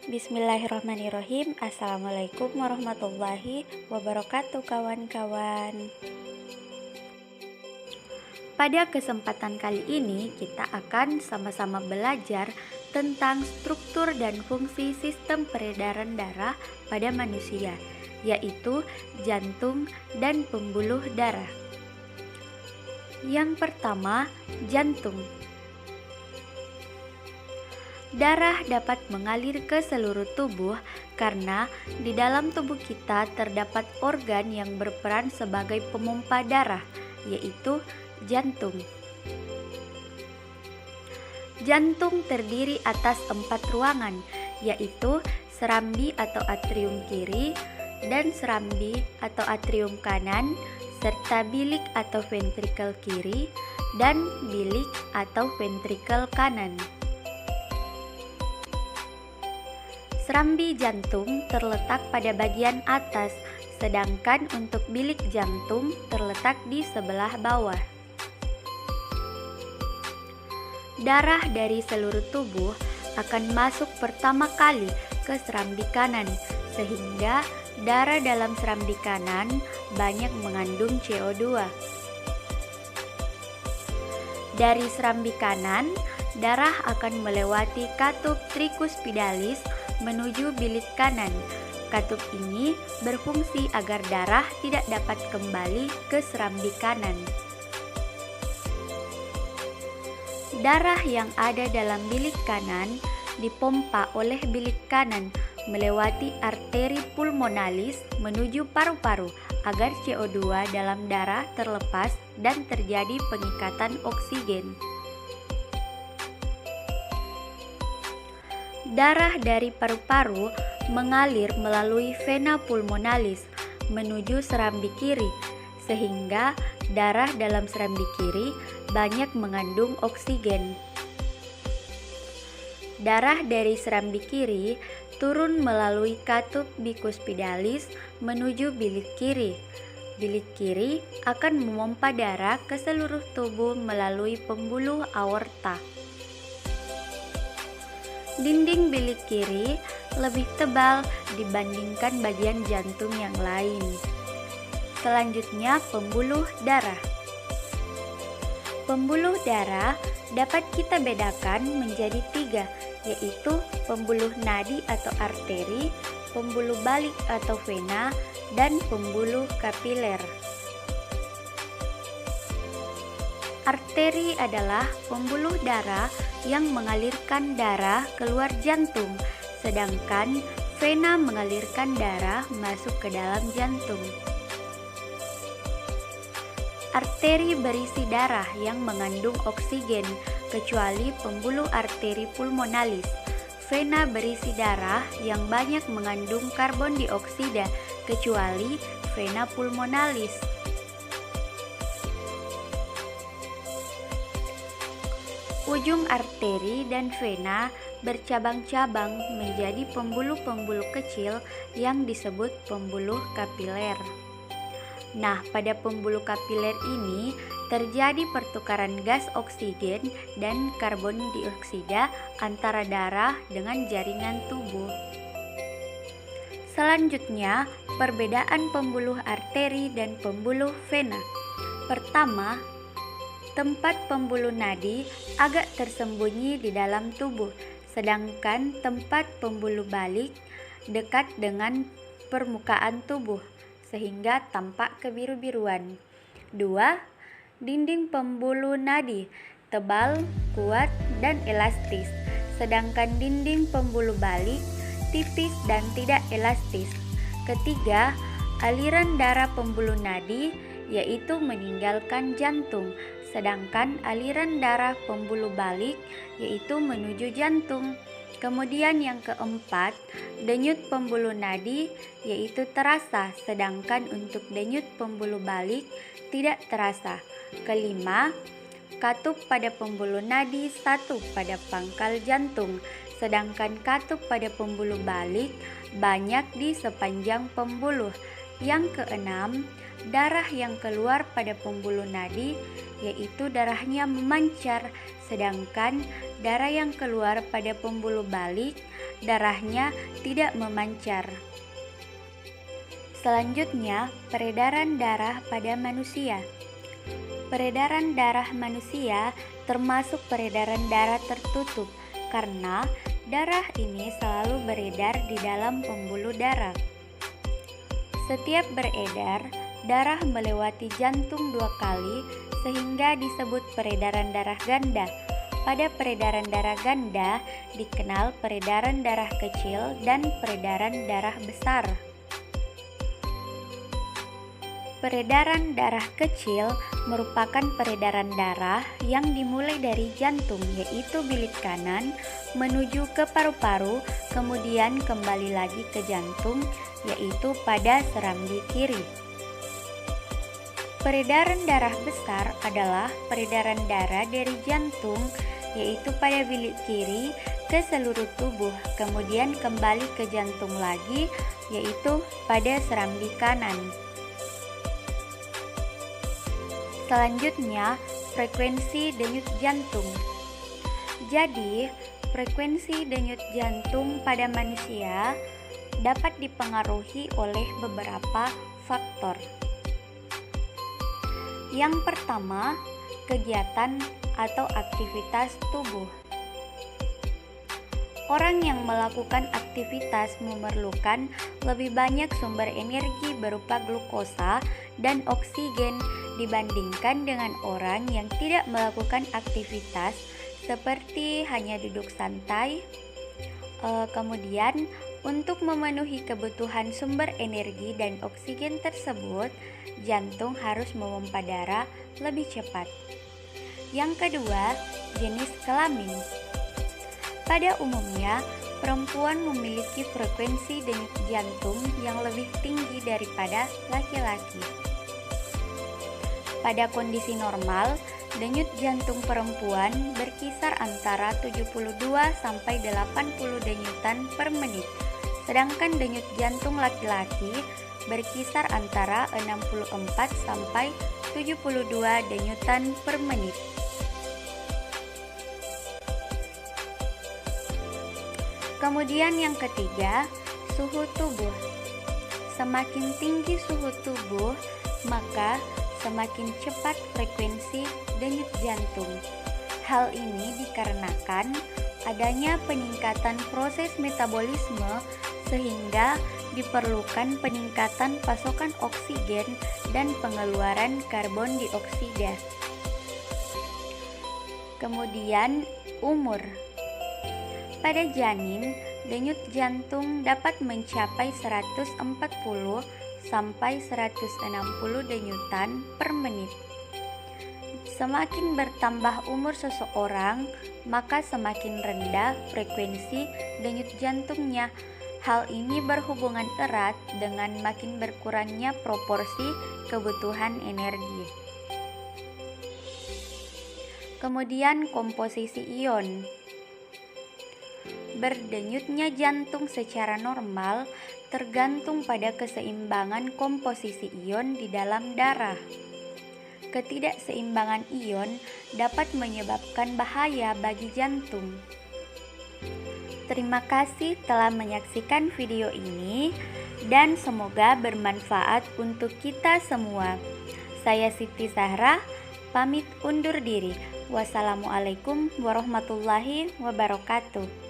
Bismillahirrahmanirrahim. Assalamualaikum warahmatullahi wabarakatuh, kawan-kawan. Pada kesempatan kali ini kita akan sama-sama belajar tentang struktur dan fungsi sistem peredaran darah pada manusia, yaitu jantung dan pembuluh darah. Yang pertama, jantung. Darah dapat mengalir ke seluruh tubuh karena di dalam tubuh kita terdapat organ yang berperan sebagai pemompa darah, yaitu jantung. Jantung terdiri atas 4 ruangan, yaitu serambi atau atrium kiri dan serambi atau atrium kanan, serta bilik atau ventrikel kiri dan bilik atau ventrikel kanan. Serambi jantung terletak pada bagian atas, sedangkan untuk bilik jantung terletak di sebelah bawah. Darah dari seluruh tubuh akan masuk pertama kali ke serambi kanan, sehingga darah dalam serambi kanan banyak mengandung CO2. Dari serambi kanan, darah akan melewati katup tricuspidalis menuju bilik kanan. Katup ini berfungsi agar darah tidak dapat kembali ke serambi kanan. Darah yang ada dalam bilik kanan dipompa oleh bilik kanan melewati arteri pulmonalis menuju paru-paru agar CO2 dalam darah terlepas dan terjadi pengikatan oksigen. Darah dari paru-paru mengalir melalui vena pulmonalis menuju serambi kiri, sehingga darah dalam serambi kiri banyak mengandung oksigen. Darah dari serambi kiri turun melalui katup bicuspidalis menuju bilik kiri. Bilik kiri akan memompa darah ke seluruh tubuh melalui pembuluh aorta. Dinding bilik kiri lebih tebal dibandingkan bagian jantung yang lain. Selanjutnya, pembuluh darah. Pembuluh darah dapat kita bedakan menjadi 3, yaitu pembuluh nadi atau arteri, pembuluh balik atau vena, dan pembuluh kapiler. Arteri adalah pembuluh darah yang mengalirkan darah keluar jantung, sedangkan vena mengalirkan darah masuk ke dalam jantung. Arteri berisi darah yang mengandung oksigen, kecuali pembuluh arteri pulmonalis. Vena berisi darah yang banyak mengandung karbon dioksida, kecuali vena pulmonalis. Ujung arteri dan vena bercabang-cabang menjadi pembuluh-pembuluh kecil yang disebut pembuluh kapiler. Nah, pada pembuluh kapiler ini terjadi pertukaran gas oksigen dan karbon dioksida antara darah dengan jaringan tubuh. Selanjutnya, perbedaan pembuluh arteri dan pembuluh vena. Pertama, tempat pembuluh nadi agak tersembunyi di dalam tubuh, sedangkan tempat pembuluh balik dekat dengan permukaan tubuh, sehingga tampak kebiru-biruan. 2. Dinding pembuluh nadi tebal, kuat, dan elastis, sedangkan dinding pembuluh balik tipis dan tidak elastis. Ketiga, aliran darah pembuluh nadi yaitu meninggalkan jantung, sedangkan aliran darah pembuluh balik yaitu menuju jantung. Kemudian yang keempat, denyut pembuluh nadi yaitu terasa, sedangkan untuk denyut pembuluh balik tidak terasa. Kelima, katup pada pembuluh nadi satu pada pangkal jantung, sedangkan katup pada pembuluh balik banyak di sepanjang pembuluh. Yang keenam, darah yang keluar pada pembuluh nadi yaitu darahnya memancar, sedangkan darah yang keluar pada pembuluh balik darahnya tidak memancar. Selanjutnya, peredaran darah pada manusia. Peredaran darah manusia termasuk peredaran darah tertutup karena darah ini selalu beredar di dalam pembuluh darah. Setiap beredar, darah melewati jantung 2 kali sehingga disebut peredaran darah ganda. Pada peredaran darah ganda dikenal peredaran darah kecil dan peredaran darah besar. Peredaran darah kecil merupakan peredaran darah yang dimulai dari jantung, yaitu bilik kanan, menuju ke paru-paru, kemudian kembali lagi ke jantung, yaitu pada serambi kiri. Peredaran darah besar adalah peredaran darah dari jantung, yaitu pada bilik kiri, ke seluruh tubuh, kemudian kembali ke jantung lagi, yaitu pada serambi kanan. Selanjutnya, frekuensi denyut jantung. Jadi, frekuensi denyut jantung pada manusia dapat dipengaruhi oleh beberapa faktor. Yang pertama, kegiatan atau aktivitas tubuh. Orang yang melakukan aktivitas memerlukan lebih banyak sumber energi berupa glukosa dan oksigen dibandingkan dengan orang yang tidak melakukan aktivitas seperti hanya duduk santai. Kemudian, untuk memenuhi kebutuhan sumber energi dan oksigen tersebut, jantung harus memompa darah lebih cepat. Yang kedua, jenis kelamin. Pada umumnya, perempuan memiliki frekuensi denyut jantung yang lebih tinggi daripada laki-laki. Pada kondisi normal, denyut jantung perempuan berkisar antara 72 sampai 80 denyutan per menit, sedangkan denyut jantung laki-laki berkisar antara 64 sampai 72 denyutan per menit. Kemudian yang ketiga, suhu tubuh. Semakin tinggi suhu tubuh, maka semakin cepat frekuensi denyut jantung. Hal ini dikarenakan adanya peningkatan proses metabolisme sehingga diperlukan peningkatan pasokan oksigen dan pengeluaran karbon dioksida. Kemudian umur. Pada janin, denyut jantung dapat mencapai 140 sampai 160 denyutan per menit. Semakin bertambah umur seseorang, maka semakin rendah frekuensi denyut jantungnya. Hal ini berhubungan erat dengan makin berkurangnya proporsi kebutuhan energi. Kemudian komposisi ion. Berdenyutnya jantung secara normal tergantung pada keseimbangan komposisi ion di dalam darah. Ketidakseimbangan ion dapat menyebabkan bahaya bagi jantung. Terima kasih telah menyaksikan video ini dan semoga bermanfaat untuk kita semua. Saya Siti Zahra, pamit undur diri. Wassalamualaikum warahmatullahi wabarakatuh.